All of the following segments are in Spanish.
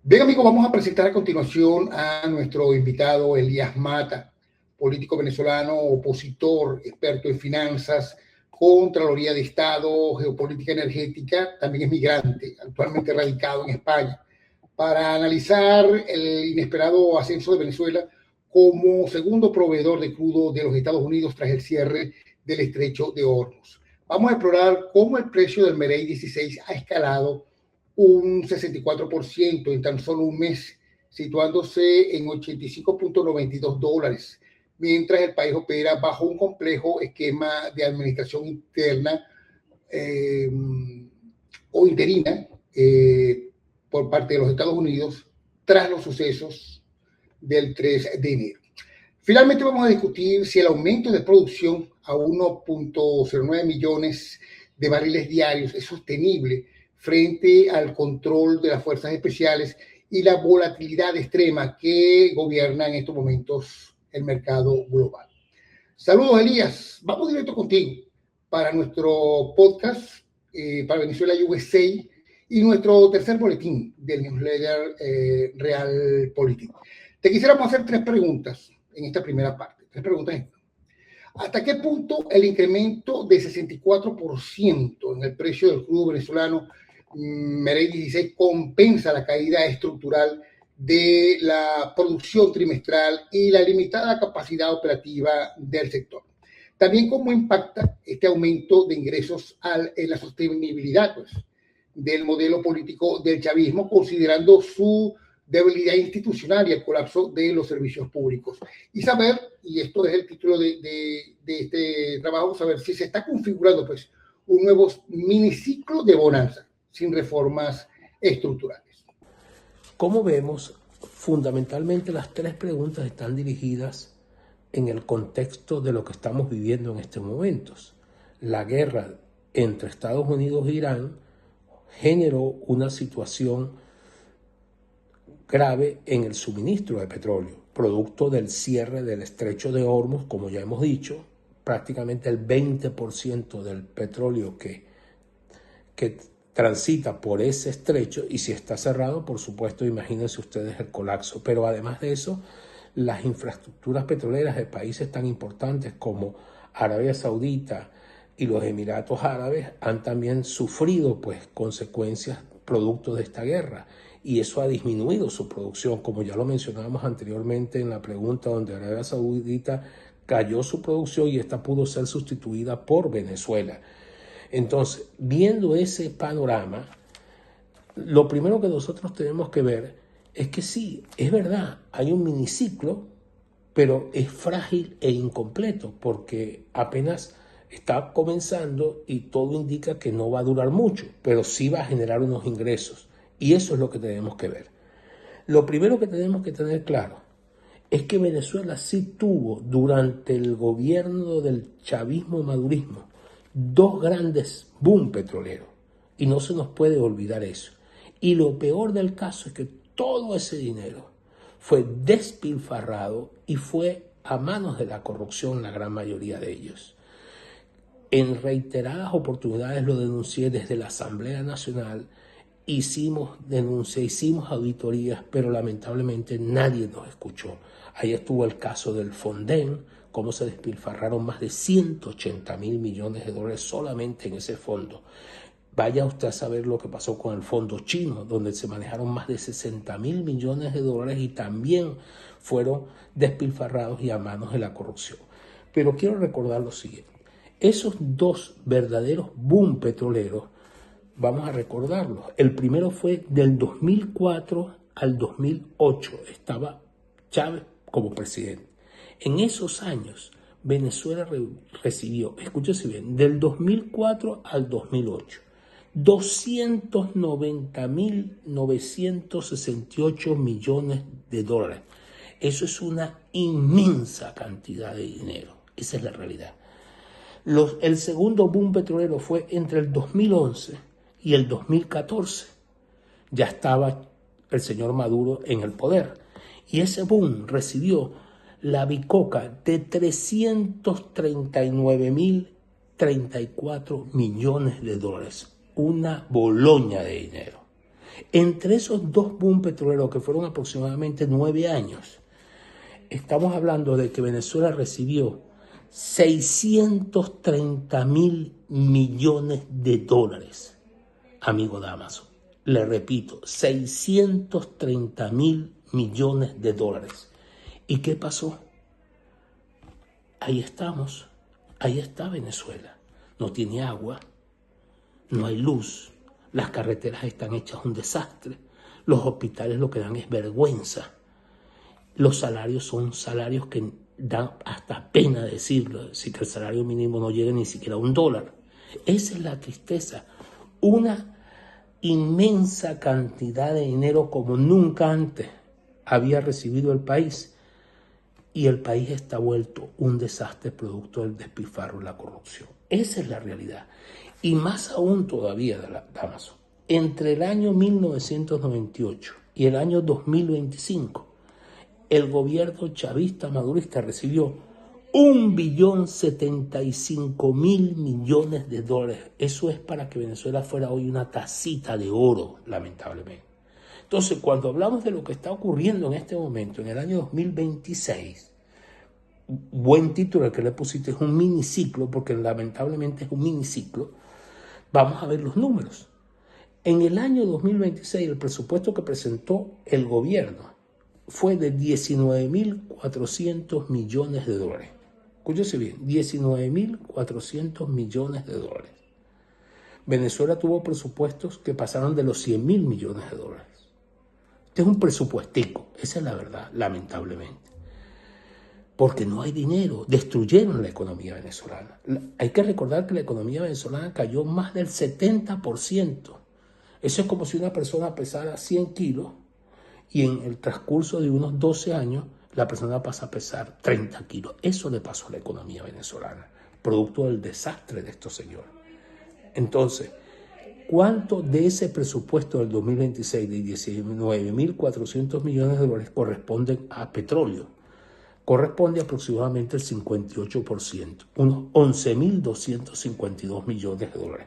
Bien, amigos, vamos a presentar a continuación a nuestro invitado Elías Mata, político venezolano, opositor, experto en finanzas, Contraloría de Estado, geopolítica energética, también es migrante, actualmente radicado en España, para analizar el inesperado ascenso de Venezuela como segundo proveedor de crudo de los Estados Unidos tras el cierre del estrecho de Hormuz. Vamos a explorar cómo el precio del Merey 16 ha escalado un 64% en tan solo un mes, situándose en $85.92, mientras el país opera bajo un complejo esquema de administración interna eh, o interina por parte de los Estados Unidos tras los sucesos del 3 de enero. Finalmente vamos a discutir si el aumento de producción a 1.09 millones de barriles diarios es sostenible frente al control de las fuerzas especiales y la volatilidad extrema que gobierna en estos momentos el mercado global. Saludos, Elías. Vamos directo contigo para nuestro podcast para Venezuela USA y nuestro tercer boletín del newsletter Real Político. Te quisiéramos hacer tres preguntas en esta primera parte. Tres preguntas. ¿Hasta qué punto el incremento de 64% en el precio del crudo venezolano Merey 16 compensa la caída estructural de la producción trimestral y la limitada capacidad operativa del sector? También cómo impacta este aumento de ingresos en la sostenibilidad del modelo político del chavismo, considerando su debilidad institucional y el colapso de los servicios públicos. Y saber, y esto es el título de este trabajo, saber si se está configurando pues un nuevo miniciclo de bonanza sin reformas estructurales. Como vemos, fundamentalmente las tres preguntas están dirigidas en el contexto de lo que estamos viviendo en estos momentos. La guerra entre Estados Unidos e Irán generó una situación grave en el suministro de petróleo, producto del cierre del estrecho de Hormuz, como ya hemos dicho, prácticamente el 20% del petróleo que transita por ese estrecho, y si está cerrado, por supuesto, imagínense ustedes el colapso. Pero además de eso, las infraestructuras petroleras de países tan importantes como Arabia Saudita y los Emiratos Árabes han también sufrido pues consecuencias producto de esta guerra, y eso ha disminuido su producción, como ya lo mencionábamos anteriormente en la pregunta, donde Arabia Saudita cayó su producción y esta pudo ser sustituida por Venezuela. Entonces, viendo ese panorama, lo primero que nosotros tenemos que ver es que sí, es verdad, hay un miniciclo, pero es frágil e incompleto porque apenas está comenzando y todo indica que no va a durar mucho, pero sí va a generar unos ingresos, y eso es lo que tenemos que ver. Lo primero que tenemos que tener claro es que Venezuela sí tuvo durante el gobierno del chavismo-madurismo dos grandes boom petroleros, y no se nos puede olvidar eso. Y lo peor del caso es que todo ese dinero fue despilfarrado y fue a manos de la corrupción, la gran mayoría de ellos. En reiteradas oportunidades lo denuncié desde la Asamblea Nacional, hicimos denuncias, hicimos auditorías, pero lamentablemente nadie nos escuchó. Ahí estuvo el caso del Fonden, cómo se despilfarraron más de 180.000 millones de dólares solamente en ese fondo. Vaya usted a saber lo que pasó con el fondo chino, donde se manejaron más de 60.000 millones de dólares y también fueron despilfarrados y a manos de la corrupción. Pero quiero recordar lo siguiente: esos dos verdaderos boom petroleros, vamos a recordarlos. El primero fue del 2004 al 2008, estaba Chávez como presidente. En esos años, Venezuela recibió, escúchese bien, del 2004 al 2008, 290.968 millones de dólares. Eso es una inmensa cantidad de dinero. Esa es la realidad. El segundo boom petrolero fue entre el 2011 y el 2014. Ya estaba el señor Maduro en el poder. Y ese boom recibió la bicoca de 339.034 millones de dólares. Una boloña de dinero. Entre esos dos boom petroleros, que fueron aproximadamente 9 años, estamos hablando de que Venezuela recibió 630.000 millones de dólares, amigo Damaso. Le repito, 630.000 millones de dólares. ¿Y qué pasó? Ahí estamos, ahí está Venezuela. No tiene agua, no hay luz, las carreteras están hechas un desastre, los hospitales lo que dan es vergüenza. Los salarios son salarios que dan hasta pena decirlo, si que el salario mínimo no llega ni siquiera a $1. Esa es la tristeza. Una inmensa cantidad de dinero como nunca antes había recibido el país, y el país está vuelto un desastre producto del despilfarro y la corrupción. Esa es la realidad. Y más aún todavía, Damaso, entre el año 1998 y el año 2025, el gobierno chavista madurista recibió 1.075.000 millones de dólares. Eso es para que Venezuela fuera hoy una tacita de oro, lamentablemente. Entonces, cuando hablamos de lo que está ocurriendo en este momento, en el año 2026, buen título el que le pusiste, es un miniciclo, porque lamentablemente es un miniciclo, vamos a ver los números. En el año 2026, el presupuesto que presentó el gobierno fue de 19.400 millones de dólares. Escúchese bien, 19.400 millones de dólares. Venezuela tuvo presupuestos que pasaron de los 100.000 millones de dólares. Este es un presupuestico, esa es la verdad, lamentablemente. Porque no hay dinero, destruyeron la economía venezolana. Hay que recordar que la economía venezolana cayó más del 70%. Eso es como si una persona pesara 100 kilos y en el transcurso de unos 12 años la persona pasa a pesar 30 kilos. Eso le pasó a la economía venezolana, producto del desastre de estos señores. Entonces, ¿cuánto de ese presupuesto del 2026 de 19.400 millones de dólares corresponden a petróleo? Corresponde aproximadamente el 58%, unos 11.252 millones de dólares.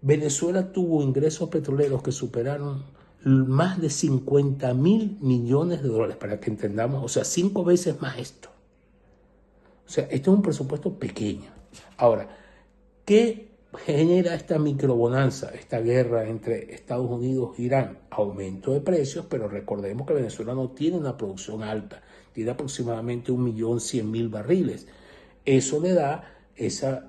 Venezuela tuvo ingresos petroleros que superaron más de 50.000 millones de dólares, para que entendamos, o sea, 5 veces más esto. O sea, este es un presupuesto pequeño. Ahora, ¿qué genera esta microbonanza, esta guerra entre Estados Unidos e Irán? Aumento de precios, pero recordemos que Venezuela no tiene una producción alta, tiene aproximadamente 1.100.000 barriles. Eso le da ese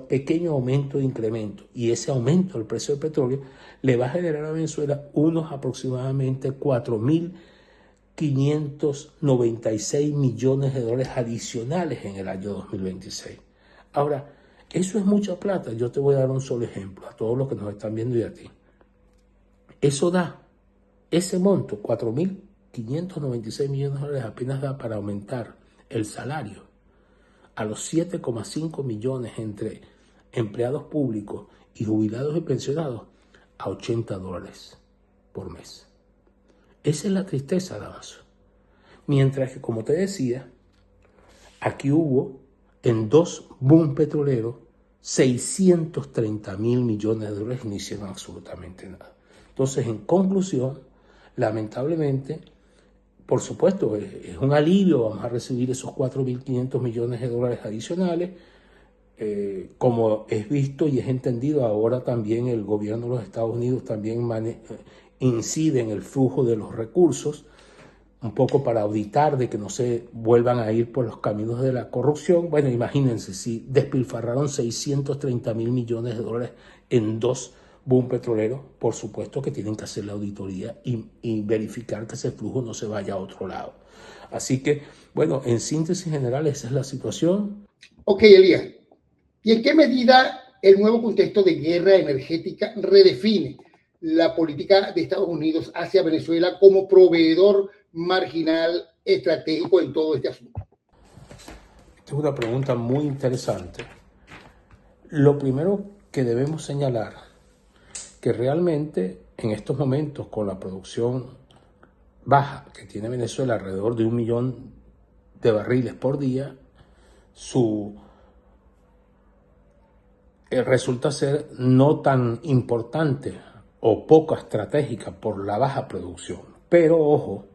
pequeño aumento de incremento, y ese aumento del precio del petróleo le va a generar a Venezuela unos aproximadamente 4.596 millones de dólares adicionales en el año 2026. Ahora, eso es mucha plata. Yo te voy a dar un solo ejemplo a todos los que nos están viendo y a ti. Eso da, ese monto, 4.596 millones de dólares, apenas da para aumentar el salario a los 7,5 millones entre empleados públicos y jubilados y pensionados a $80 por mes. Esa es la tristeza, Damaso. Mientras que, como te decía, aquí hubo en 2 boom petroleros 630.000 millones de dólares y no hicieron absolutamente nada. Entonces, en conclusión, lamentablemente, por supuesto, es un alivio, vamos a recibir esos 4.500 millones de dólares adicionales. Como es visto y es entendido, ahora también el gobierno de los Estados Unidos también incide en el flujo de los recursos, un poco para auditar de que no se vuelvan a ir por los caminos de la corrupción. Bueno, imagínense, si despilfarraron 630.000 millones de dólares en 2 boom petroleros, por supuesto que tienen que hacer la auditoría y verificar que ese flujo no se vaya a otro lado. Así que, bueno, en síntesis general, esa es la situación. Ok, Elías. ¿Y en qué medida el nuevo contexto de guerra energética redefine la política de Estados Unidos hacia Venezuela como proveedor marginal estratégico en todo este asunto? Esta es una pregunta muy interesante. Lo primero que debemos señalar, que realmente en estos momentos, con la producción baja que tiene Venezuela, alrededor de 1 millón de barriles por día, resulta ser no tan importante o poco estratégica por la baja producción. Pero ojo,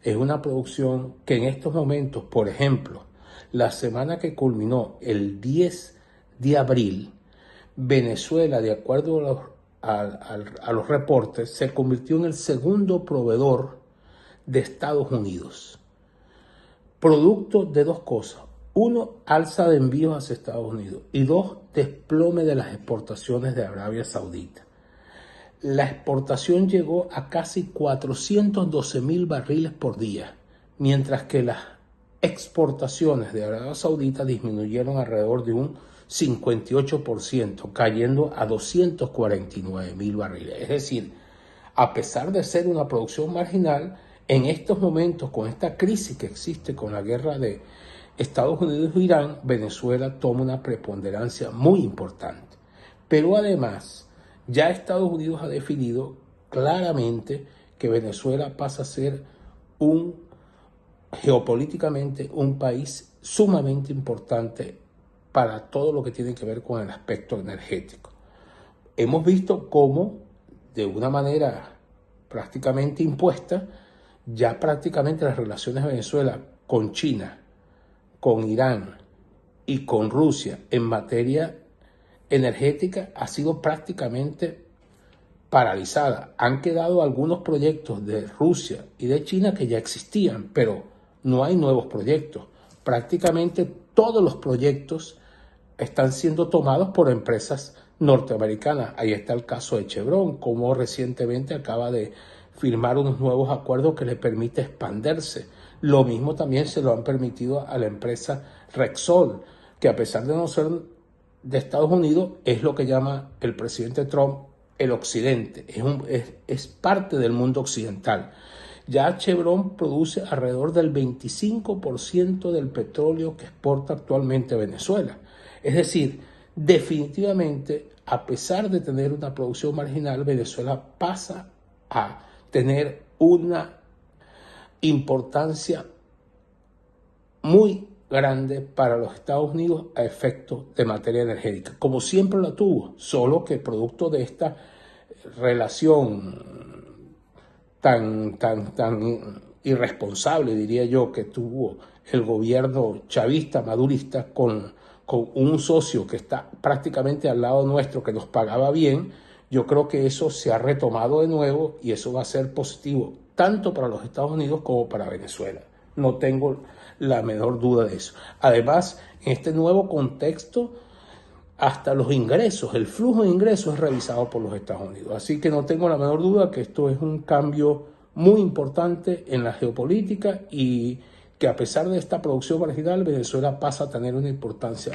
es una producción que en estos momentos, por ejemplo, la semana que culminó el 10 de abril, Venezuela, de acuerdo a los reportes, se convirtió en el segundo proveedor de Estados Unidos. Producto de dos cosas. Uno, alza de envíos hacia Estados Unidos. Y dos, desplome de las exportaciones de Arabia Saudita. La exportación llegó a casi 412.000 barriles por día, mientras que las exportaciones de Arabia Saudita disminuyeron alrededor de un 58%, cayendo a 249.000 barriles. Es decir, a pesar de ser una producción marginal, en estos momentos, con esta crisis que existe con la guerra de Estados Unidos e Irán, Venezuela toma una preponderancia muy importante. Pero además, ya Estados Unidos ha definido claramente que Venezuela pasa a ser geopolíticamente un país sumamente importante para todo lo que tiene que ver con el aspecto energético. Hemos visto cómo, de una manera prácticamente impuesta, ya prácticamente las relaciones de Venezuela con China, con Irán y con Rusia en materia energética ha sido prácticamente paralizada. Han quedado algunos proyectos de Rusia y de China que ya existían, pero no hay nuevos proyectos. Prácticamente todos los proyectos están siendo tomados por empresas norteamericanas. Ahí está el caso de Chevron, como recientemente acaba de firmar unos nuevos acuerdos que le permite expandirse. Lo mismo también se lo han permitido a la empresa Repsol, que a pesar de no ser de Estados Unidos, es lo que llama el presidente Trump el occidente, es parte del mundo occidental. Ya Chevron produce alrededor del 25% del petróleo que exporta actualmente Venezuela. Es decir, definitivamente, a pesar de tener una producción marginal, Venezuela pasa a tener una importancia muy grande para los Estados Unidos a efectos de materia energética, como siempre la tuvo, solo que producto de esta relación tan irresponsable, diría yo, que tuvo el gobierno chavista, madurista, con un socio que está prácticamente al lado nuestro, que nos pagaba bien. Yo creo que eso se ha retomado de nuevo y eso va a ser positivo tanto para los Estados Unidos como para Venezuela. No tengo la menor duda de eso. Además, en este nuevo contexto, hasta los ingresos, el flujo de ingresos es revisado por los Estados Unidos. Así que no tengo la menor duda que esto es un cambio muy importante en la geopolítica y que a pesar de esta producción marginal, Venezuela pasa a tener una importancia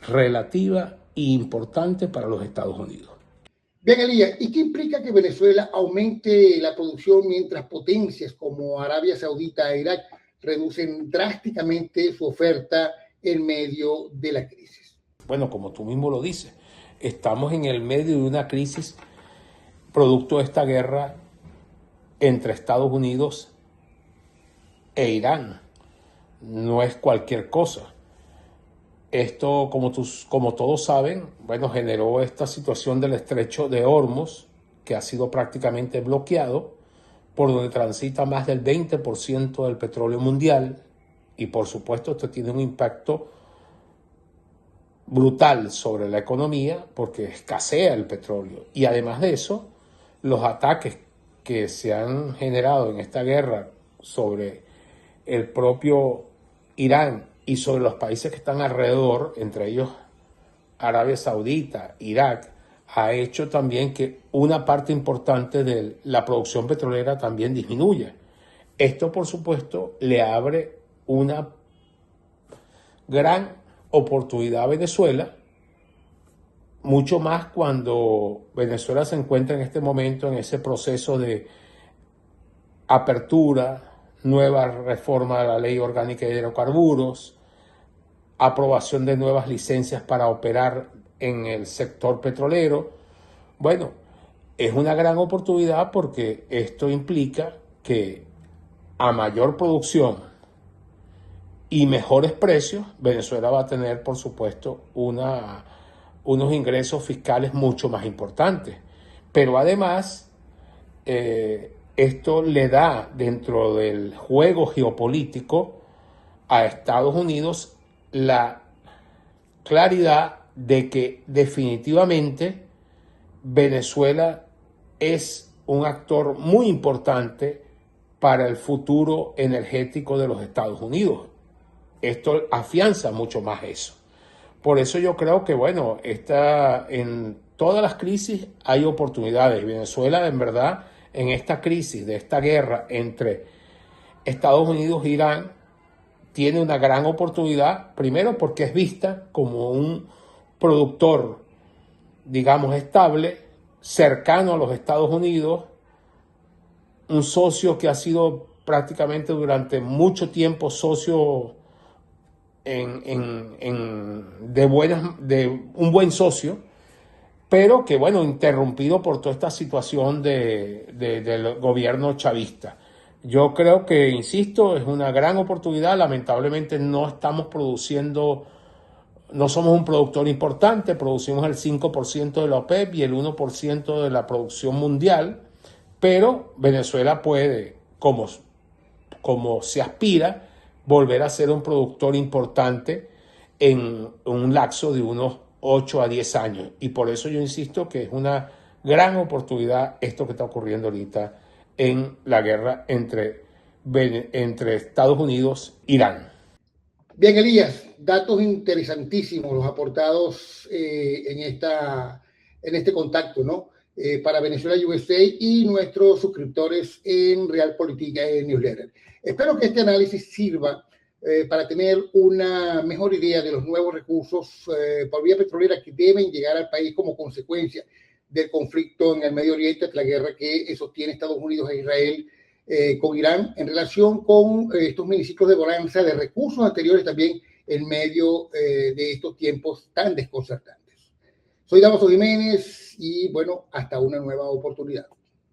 relativa e importante para los Estados Unidos. Bien, Elías, ¿y qué implica que Venezuela aumente la producción mientras potencias como Arabia Saudita e Irak reducen drásticamente su oferta en medio de la crisis? Bueno, como tú mismo lo dices, estamos en el medio de una crisis producto de esta guerra entre Estados Unidos e Irán. No es cualquier cosa. Esto, como todos saben, bueno, generó esta situación del estrecho de Hormuz, que ha sido prácticamente bloqueado, por donde transita más del 20% del petróleo mundial, y por supuesto esto tiene un impacto brutal sobre la economía porque escasea el petróleo. Y además de eso, los ataques que se han generado en esta guerra sobre el propio Irán y sobre los países que están alrededor, entre ellos Arabia Saudita, Irak, ha hecho también que una parte importante de la producción petrolera también disminuya. Esto, por supuesto, le abre una gran oportunidad a Venezuela, mucho más cuando Venezuela se encuentra en este momento en ese proceso de apertura, nueva reforma de la Ley Orgánica de Hidrocarburos, aprobación de nuevas licencias para operar en el sector petrolero. Bueno, es una gran oportunidad porque esto implica que a mayor producción y mejores precios, Venezuela va a tener, por supuesto, unos ingresos fiscales mucho más importantes. Pero además, esto le da dentro del juego geopolítico a Estados Unidos la claridad de que definitivamente Venezuela es un actor muy importante para el futuro energético de los Estados Unidos. Esto afianza mucho más eso. Por eso yo creo que, bueno, en todas las crisis hay oportunidades. Venezuela, en verdad, en esta crisis de esta guerra entre Estados Unidos e Irán, tiene una gran oportunidad, primero porque es vista como un productor, digamos, estable, cercano a los Estados Unidos, un socio que ha sido prácticamente durante mucho tiempo socio de un buen socio, pero que, bueno, interrumpido por toda esta situación del gobierno chavista. Yo creo que, insisto, es una gran oportunidad. Lamentablemente no estamos produciendo, no somos un productor importante, producimos el 5% de la OPEP y el 1% de la producción mundial, pero Venezuela puede, como se aspira, volver a ser un productor importante en un lapso de unos 8 a 10 años. Y por eso yo insisto que es una gran oportunidad esto que está ocurriendo ahorita en la guerra entre Estados Unidos e Irán. Bien, Elías, datos interesantísimos los aportados en este contacto, ¿no? Para Venezuela USA y nuestros suscriptores en Realpolitik Newsletter. Espero que este análisis sirva para tener una mejor idea de los nuevos recursos por vía petrolera que deben llegar al país como consecuencia del conflicto en el Medio Oriente, la guerra que sostiene Estados Unidos e Israel con Irán en relación con estos miniciclos de bonanza de recursos anteriores también en medio de estos tiempos tan desconcertantes. Soy Damaso Jiménez y bueno, hasta una nueva oportunidad.